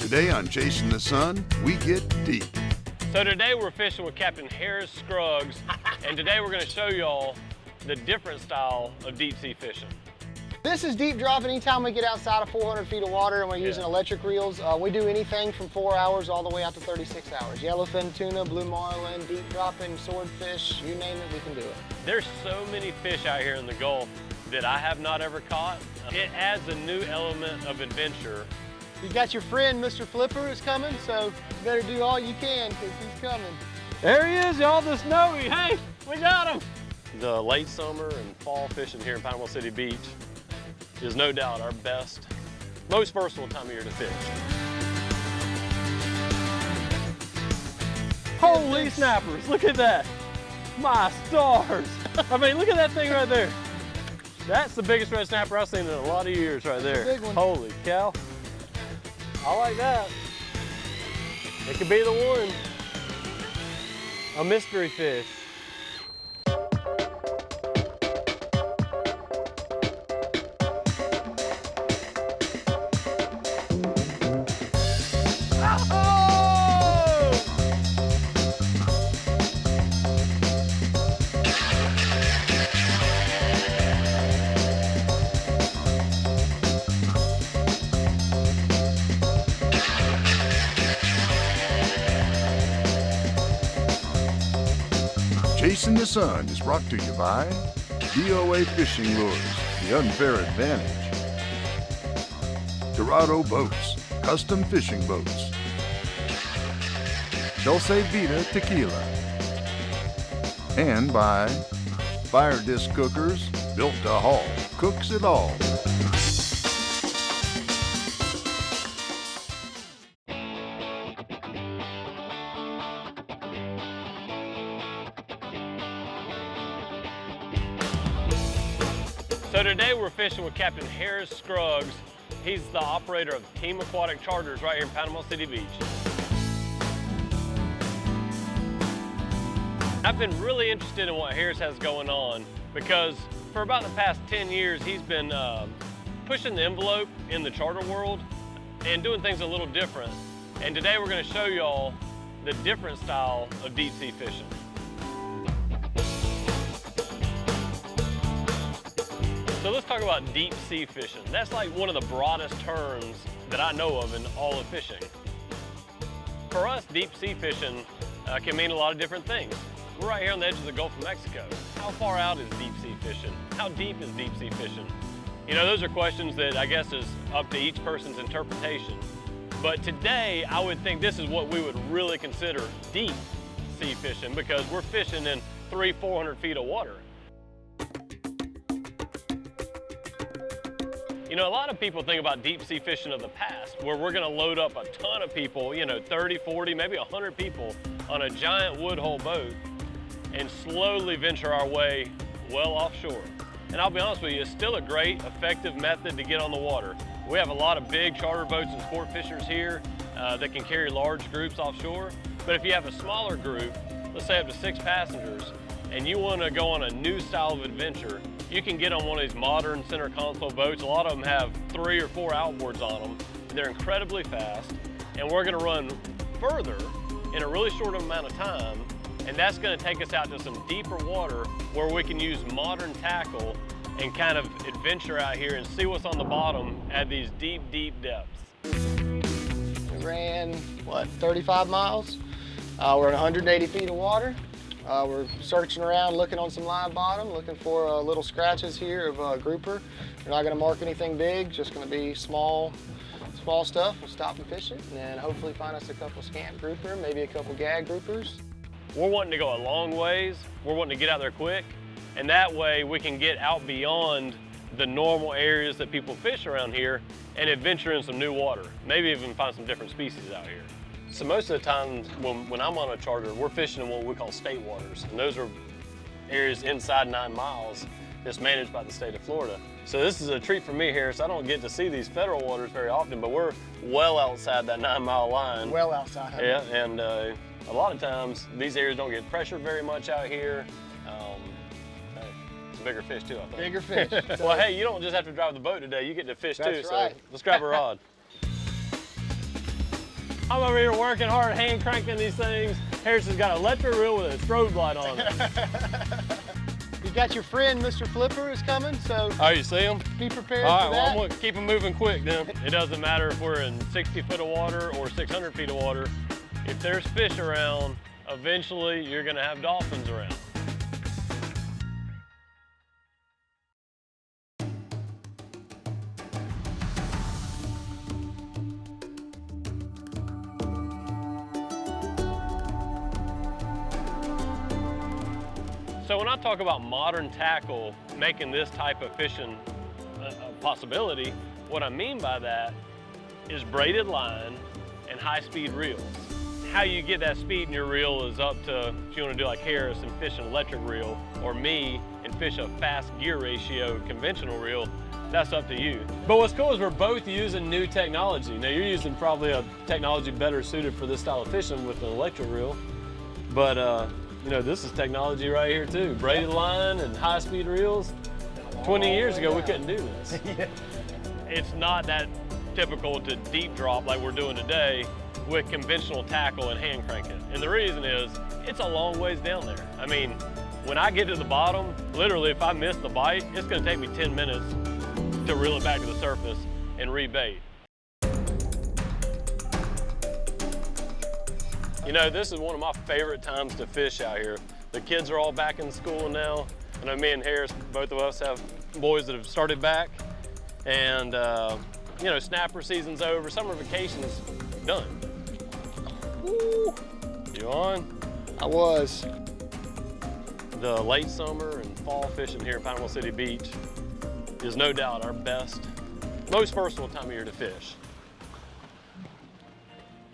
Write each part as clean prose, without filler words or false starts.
Today on Chasing the Sun, we get deep. So today we're fishing with Captain Harris Scruggs, and today we're going to show y'all the different style of deep sea fishing. This is deep drop anytime we get outside of 400 feet of water and we're using electric reels. We do anything from 4 hours all the way out to 36 hours. Yellowfin, tuna, blue marlin, deep dropping, swordfish, you name it, we can do it. There's so many fish out here in the Gulf that I have not ever caught. It adds a new element of adventure. You got your friend, Mr. Flipper, is coming, so you better do all you can because he's coming. There he is, y'all, the snowy. Hey, we got him. The late summer and fall fishing here in Panama City Beach is no doubt our best, most versatile time of year to fish. Holy snappers, look at that. My stars. I mean, look at that thing right there. That's the biggest red snapper I've seen in a lot of years right there. Big one. Holy cow. I like that. It could be the one. A mystery fish. Chasing the Sun is brought to you by DOA Fishing Lures, the unfair advantage. Dorado Boats, custom fishing boats. Dulce Vida Tequila. And by Fire Disc Cookers, built to haul, cooks it all. So today we're fishing with Captain Harris Scruggs. He's the operator of Team Aquatic Charters right here in Panama City Beach. I've been really interested in what Harris has going on because for about the past 10 years he's been pushing the envelope in the charter world and doing things a little different. And today we're going to show y'all the different style of deep sea fishing. So let's talk about deep sea fishing. That's like one of the broadest terms that I know of in all of fishing. For us, deep sea fishing can mean a lot of different things. We're right here on the edge of the Gulf of Mexico. How far out is deep sea fishing? How deep is deep sea fishing? You know, those are questions that I guess is up to each person's interpretation. But today, I would think this is what we would really consider deep sea fishing because we're fishing in 300-400 feet of water. You know, a lot of people think about deep sea fishing of the past, where we're gonna load up a ton of people, you know, 30, 40, maybe 100 people on a giant woodhull boat and slowly venture our way well offshore. And I'll be honest with you, it's still a great, effective method to get on the water. We have a lot of big charter boats and sport fishers here that can carry large groups offshore. But if you have a smaller group, let's say up to 6 passengers, and you wanna go on a new style of adventure, you can get on one of these modern center console boats. A lot of them have 3 or 4 outboards on them. They're incredibly fast, and we're gonna run further in a really short amount of time, and that's gonna take us out to some deeper water where we can use modern tackle and kind of adventure out here and see what's on the bottom at these deep, deep depths. We ran, what, 35 miles? We're in 180 feet of water. We're searching around, looking on some live bottom, looking for little scratches here of grouper. We're not going to mark anything big, just going to be small stuff. We'll stop and fish it, and then hopefully find us a couple scamp grouper, maybe a couple gag groupers. We're wanting to go a long ways. We're wanting to get out there quick, and that way we can get out beyond the normal areas that people fish around here and adventure in some new water. Maybe even find some different species out here. So most of the time when I'm on a charter, we're fishing in what we call state waters. And those are areas inside 9 miles that's managed by the state of Florida. So this is a treat for me here. So I don't get to see these federal waters very often, but we're well outside that 9-mile line. Well outside. Yeah, and a lot of times these areas don't get pressured very much out here. It's a bigger fish too, I think. Bigger fish. Well, hey, you don't just have to drive the boat today. You get to fish too. That's right. So let's grab a rod. I'm over here working hard, hand cranking these things. Harris has got an electric reel with a strobe light on it. You got your friend, Mr. Flipper, is coming, so Oh, you see him? be prepared All for right, that. well, I'm gonna keep him moving quick then. It doesn't matter if we're in 60 foot of water or 600 feet of water. If there's fish around, eventually you're gonna have dolphins around. So when I talk about modern tackle making this type of fishing a possibility, what I mean by that is braided line and high-speed reels. How you get that speed in your reel is up to, if you want to do like Harris and fish an electric reel, or me and fish a fast gear ratio conventional reel, that's up to you. But what's cool is we're both using new technology. Now you're using probably a technology better suited for this style of fishing with an electric reel, but you know, this is technology right here too. Braided line and high-speed reels. 20 years ago, we couldn't do this. Yeah. It's not that typical to deep drop like we're doing today with conventional tackle and hand cranking. And the reason is, it's a long ways down there. I mean, when I get to the bottom, literally if I miss the bite, it's gonna take me 10 minutes to reel it back to the surface and rebait. You know, this is one of my favorite times to fish out here. The kids are all back in school now. I know me and Harris, both of us have boys that have started back. And, you know, snapper season's over, summer vacation's done. Woo! You on? I was. The late summer and fall fishing here at Panama City Beach is no doubt our best, most versatile time of year to fish.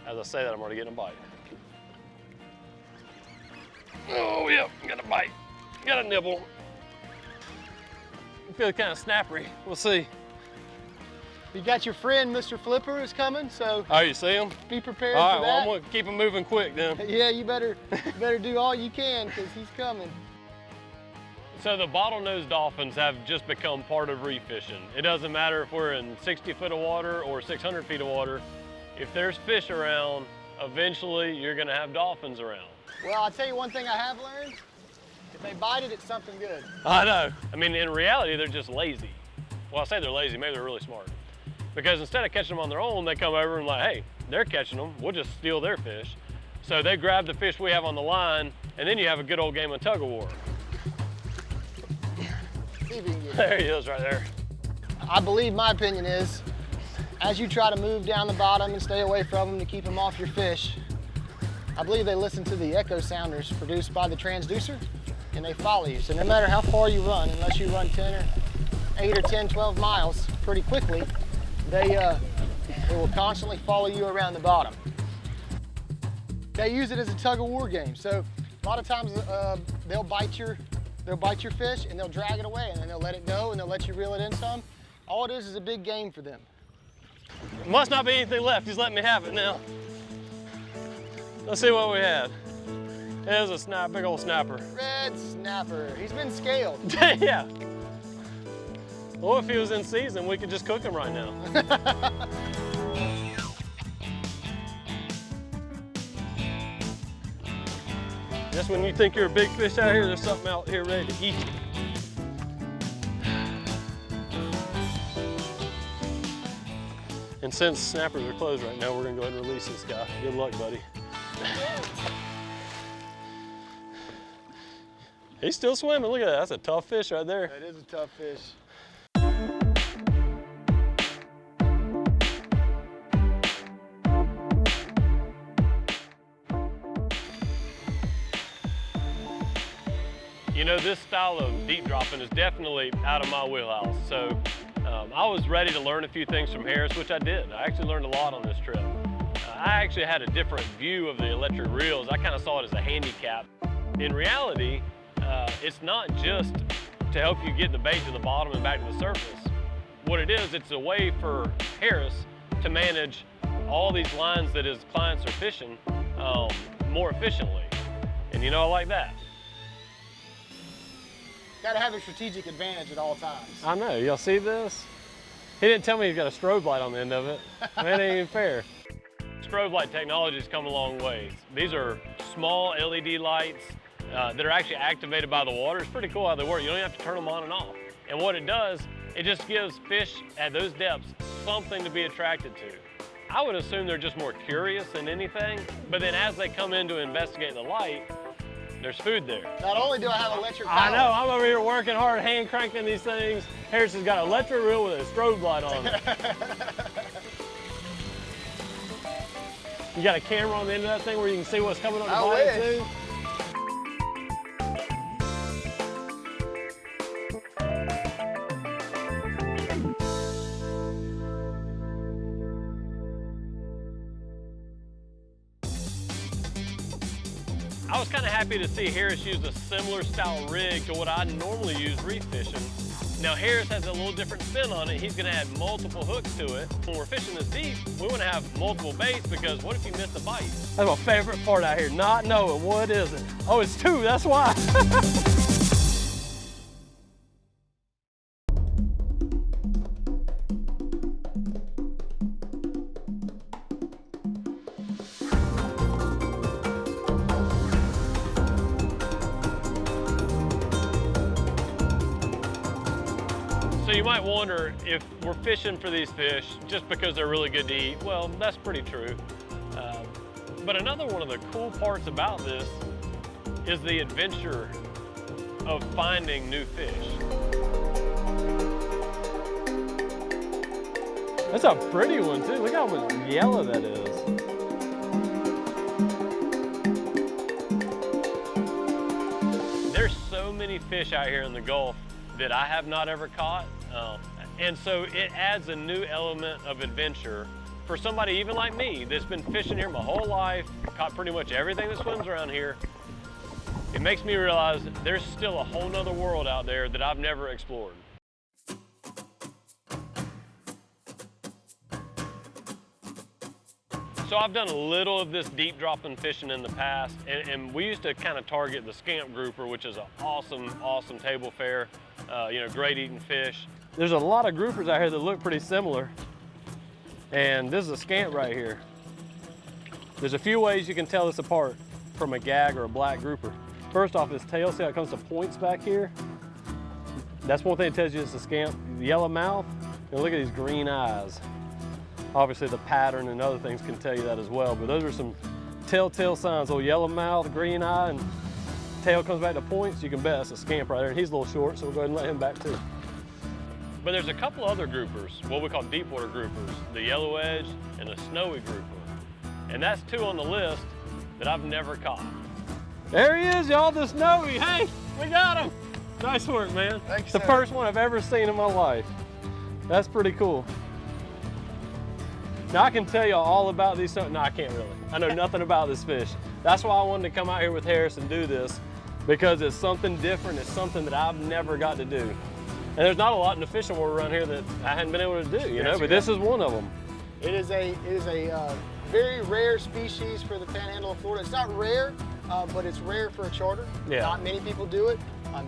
As I say that, I'm already getting a bite. Oh, yeah, got a bite. Got a nibble. I feel kind of snappery. We'll see. You got your friend, Mr. Flipper, is coming, so Oh, you see him? be prepared All right, for well, that. I'm gonna keep him moving quick then. Yeah, you better do all you can, because he's coming. So the bottlenose dolphins have just become part of reef fishing. It doesn't matter if we're in 60 foot of water or 600 feet of water. If there's fish around, eventually you're gonna have dolphins around. Well, I'll tell you one thing I have learned. If they bite it, it's something good. I know. I mean, in reality, they're just lazy. Well, I say they're lazy, maybe they're really smart. Because instead of catching them on their own, they come over and like, hey, they're catching them, we'll just steal their fish. So they grab the fish we have on the line, and then you have a good old game of tug of war. See if you can get it. There he is right there. I believe my opinion is, as you try to move down the bottom and stay away from them to keep them off your fish, I believe they listen to the echo sounders produced by the transducer, and they follow you. So no matter how far you run, unless you run 8 or 10, 12 miles pretty quickly, they will constantly follow you around the bottom. They use it as a tug of war game. So a lot of times they'll bite your fish and they'll drag it away, and then they'll let it go and they'll let you reel it in some. All it is a big game for them. Must not be anything left. He's letting me have it now. Let's see what we had. It was a big old snapper. Red snapper. He's been scaled. Yeah. Well, if he was in season, we could just cook him right now. Just when you think you're a big fish out here, there's something out here ready to eat you. And since snappers are closed right now, we're gonna go ahead and release this guy. Good luck, buddy. He's still swimming, look at that. That's a tough fish right there. That is a tough fish. You know, this style of deep dropping is definitely out of my wheelhouse. So I was ready to learn a few things from Harris, which I did. I actually learned a lot on this trip. I actually had a different view of the electric reels. I kind of saw it as a handicap. In reality, it's not just to help you get the bait to the bottom and back to the surface. What it is, it's a way for Harris to manage all these lines that his clients are fishing more efficiently. And you know, I like that. Got to have a strategic advantage at all times. I know, y'all see this? He didn't tell me he's got a strobe light on the end of it. That ain't even fair. Strobe strobe light technology has come a long way. These are small LED lights that are actually activated by the water. It's pretty cool how they work. You don't even have to turn them on and off. And what it does, it just gives fish at those depths something to be attracted to. I would assume they're just more curious than anything, but then as they come in to investigate the light, there's food there. Not only do I have electric power. I know, I'm over here working hard, hand cranking these things. Harrison's got an electric reel with a strobe light on it. You got a camera on the end of that thing where you can see what's coming up the bite too? I was kind of happy to see Harris use a similar style rig to what I normally use reef fishing. Now Harris has a little different spin on it. He's going to add multiple hooks to it. When we're fishing this deep, we want to have multiple baits because what if you miss a bite? That's my favorite part out here, not knowing what is it. Oh, it's two, that's why. So you might wonder if we're fishing for these fish just because they're really good to eat. Well, that's pretty true. But another one of the cool parts about this is the adventure of finding new fish. That's a pretty one too. Look how much yellow that is. There's so many fish out here in the Gulf that I have not ever caught. And so it adds a new element of adventure for somebody even like me that's been fishing here my whole life, caught pretty much everything that swims around here. It makes me realize there's still a whole nother world out there that I've never explored. So I've done a little of this deep dropping fishing in the past, and we used to kind of target the scamp grouper, which is an awesome, awesome table fare, you know, great eating fish. There's a lot of groupers out here that look pretty similar, and this is a scamp right here. There's a few ways you can tell this apart from a gag or a black grouper. First off, his tail, see how it comes to points back here? That's one thing that tells you it's a scamp. The yellow mouth, and look at these green eyes. Obviously the pattern and other things can tell you that as well, but those are some telltale signs. Old yellow mouth, green eye, and tail comes back to points. You can bet it's a scamp right there, and he's a little short, so we'll go ahead and let him back too. But there's a couple other groupers, what we call deep water groupers, the yellow edge and the snowy grouper. And that's two on the list that I've never caught. There he is, y'all, the snowy. Hey, we got him. Nice work, man. Thanks, it's the first one I've ever seen in my life. That's pretty cool. Now I can tell you all about these, no, I can't really. I know nothing about this fish. That's why I wanted to come out here with Harris and do this, because it's something different. It's something that I've never got to do. And there's not a lot in the fishing world around here that I hadn't been able to do, you know, but this is one of them. It is a very rare species for the panhandle of Florida. It's not rare, but it's rare for a charter. Yeah. Not many people do it.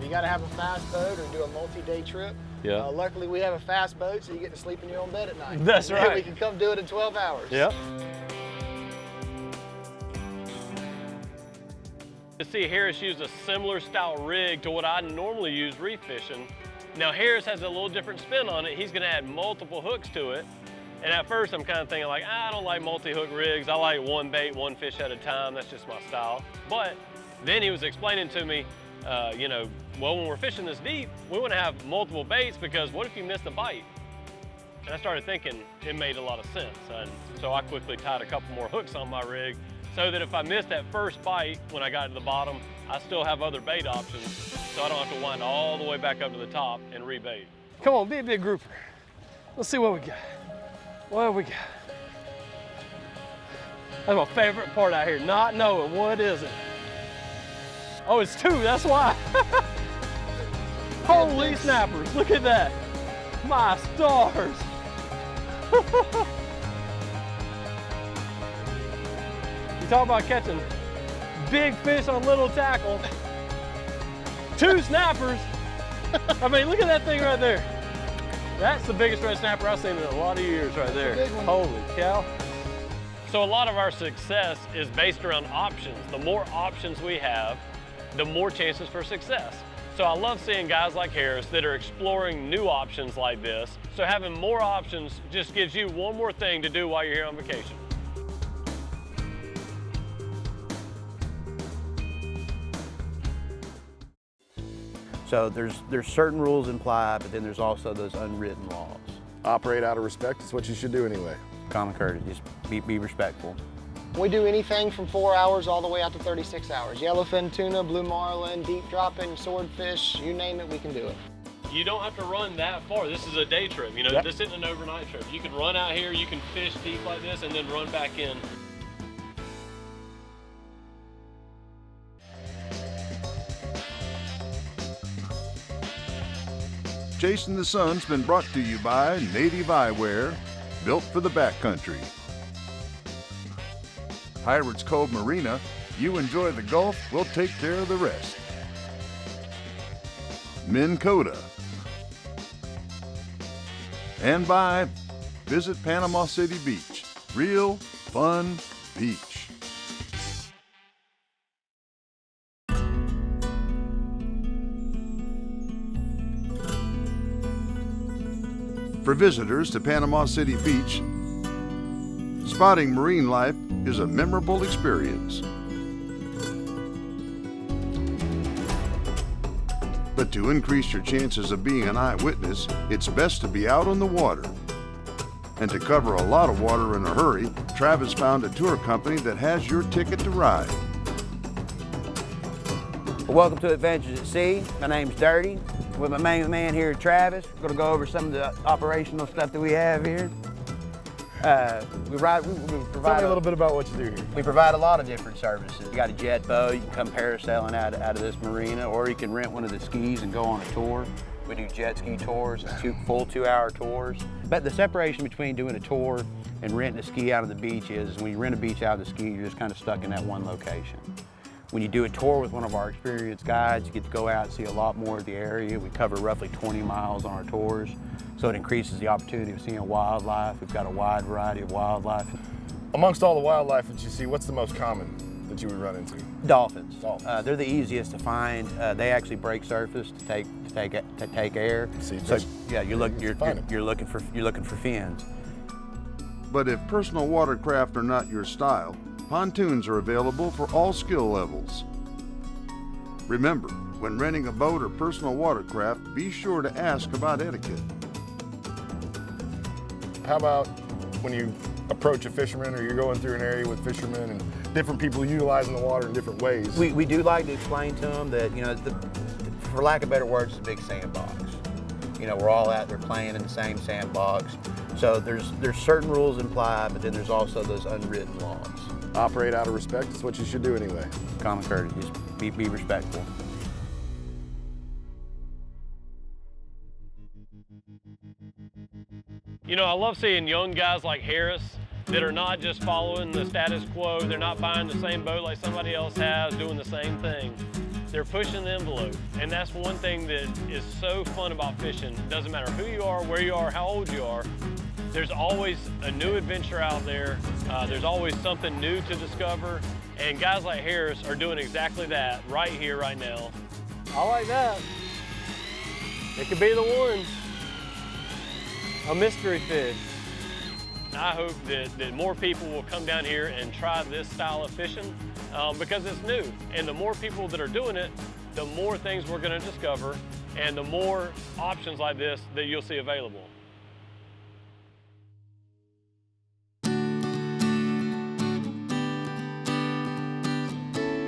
You got to have a fast boat or do a multi-day trip. Yeah. Luckily, we have a fast boat, so you get to sleep in your own bed at night. That's right. We can come do it in 12 hours. Yep. To see Harris use a similar style rig to what I normally use reef fishing. Now Harris has a little different spin on it. He's going to add multiple hooks to it. And at first I'm kind of thinking like, I don't like multi-hook rigs. I like one bait, one fish at a time. That's just my style. But then he was explaining to me, you know, well, when we're fishing this deep, we want to have multiple baits because what if you miss a bite? And I started thinking it made a lot of sense. And so I quickly tied a couple more hooks on my rig so that if I missed that first bite when I got to the bottom, I still have other bait options so I don't have to wind all the way back up to the top and rebait. Come on, be a big grouper. Let's see what we got. What have we got? That's my favorite part out here, not knowing what is it. Oh, it's two, that's why. Holy snappers, look at that. My stars. You talk about catching big fish on little tackle. Two snappers. I mean, look at that thing right there. That's the biggest red snapper I've seen in a lot of years right there. Holy cow. So a lot of our success is based around options. The more options we have, the more chances for success. So I love seeing guys like Harris that are exploring new options like this. So having more options just gives you one more thing to do while you're here on vacation. So there's certain rules in play, but then there's also those unwritten laws. Operate out of respect. It's what you should do anyway. Common courtesy, just be respectful. We do anything from 4 hours all the way out to 36 hours. Yellowfin, tuna, blue marlin, deep dropping, swordfish, you name it, we can do it. You don't have to run that far. This is a day trip. You know, Yep. This isn't an overnight trip. You can run out here, you can fish deep like this, and then run back in. Chasing the Sun's been brought to you by Native Eyewear, built for the backcountry. Pirates Cove Marina, you enjoy the Gulf, we'll take care of the rest. Minn Kota. And by Visit Panama City Beach, real fun beach. For visitors to Panama City Beach, spotting marine life is a memorable experience. But to increase your chances of being an eyewitness, it's best to be out on the water. And to cover a lot of water in a hurry, Travis found a tour company that has your ticket to ride. Well, welcome to Adventures at Sea. My name's Dirty. With my main man here, Travis. We're gonna go over some of the operational stuff that we have here. We provide Tell me a little bit about what you do here. We provide a lot of different services. You got a jet boat, you can come parasailing out of this marina, or you can rent one of the skis and go on a tour. We do jet ski tours, full 2-hour tours. But the separation between doing a tour and renting a ski out of the beach is when you rent a beach out of the ski, you're just kind of stuck in that one location. When you do a tour with one of our experienced guides, you get to go out and see a lot more of the area. We cover roughly 20 miles on our tours, so it increases the opportunity of seeing wildlife. We've got a wide variety of wildlife. Amongst all the wildlife that you see, what's the most common that you would run into? Dolphins. Dolphins. They're the easiest to find. They actually break surface to take air. Sea So fish. yeah, you're Find 'em. looking for fins. But if personal watercraft are not your style, pontoons are available for all skill levels. Remember, when renting a boat or personal watercraft, be sure to ask about etiquette. How about when you approach a fisherman or you're going through an area with fishermen and different people utilizing the water in different ways? We do like to explain to them that, you know, for lack of better words, it's a big sandbox. You know, we're all out there playing in the same sandbox. So there's certain rules in play, but then there's also those unwritten laws. Operate out of respect. It's what you should do anyway. Common courtesy, just be respectful. You know, I love seeing young guys like Harris that are not just following the status quo. They're not buying the same boat like somebody else has, doing the same thing. They're pushing the envelope. And that's one thing that is so fun about fishing. It doesn't matter who you are, where you are, how old you are. There's always a new adventure out there. There's always something new to discover. And guys like Harris are doing exactly that right here, right now. I like that. It could be the one. A mystery fish. I hope that more people will come down here and try this style of fishing because it's new. And the more people that are doing it, the more things we're going to discover and the more options like this that you'll see available.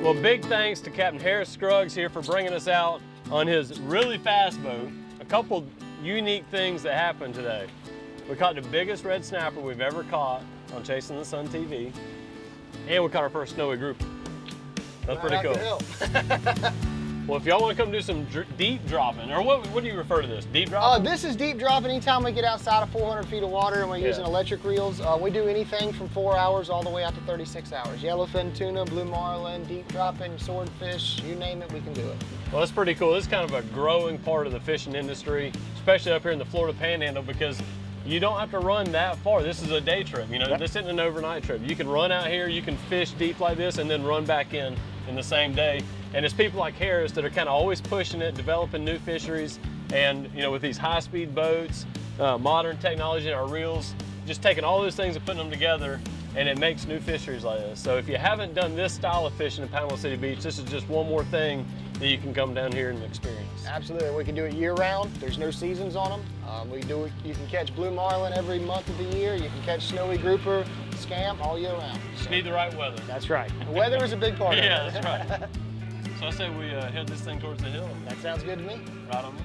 Well, big thanks to Captain Harris Scruggs here for bringing us out on his really fast boat. A couple unique things that happened today. We caught the biggest red snapper we've ever caught on Chasing the Sun TV, and we caught our first snowy grouper. That's pretty cool. Well, if y'all want to come do some deep dropping, or what do you refer to this? Deep dropping? This is deep dropping. Anytime we get outside of 400 feet of water and we're using electric reels, we do anything from 4 hours all the way out to 36 hours. Yellowfin, tuna, blue marlin, deep dropping, swordfish, you name it, we can do it. Well, that's pretty cool. This is kind of a growing part of the fishing industry, especially up here in the Florida Panhandle, because You don't have to run that far. This is a day trip, you know, Yep. this isn't an overnight trip. You can run out here, you can fish deep like this and then run back in the same day. And it's people like Harris that are kind of always pushing it, developing new fisheries. And, you know, with these high-speed boats, modern technology in our reels, just taking all those things and putting them together, and it makes new fisheries like this. So if you haven't done this style of fishing in Panama City Beach, this is just one more thing that you can come down here and experience. Absolutely, we can do it year-round. There's no seasons on them. You can catch blue marlin every month of the year. You can catch snowy grouper, scamp all year round. Just need the right weather. That's right. The weather is a big part of it. Yeah, that's right. So I say we head this thing towards the hill. That sounds good to me. Right on me.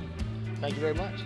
Thank you very much.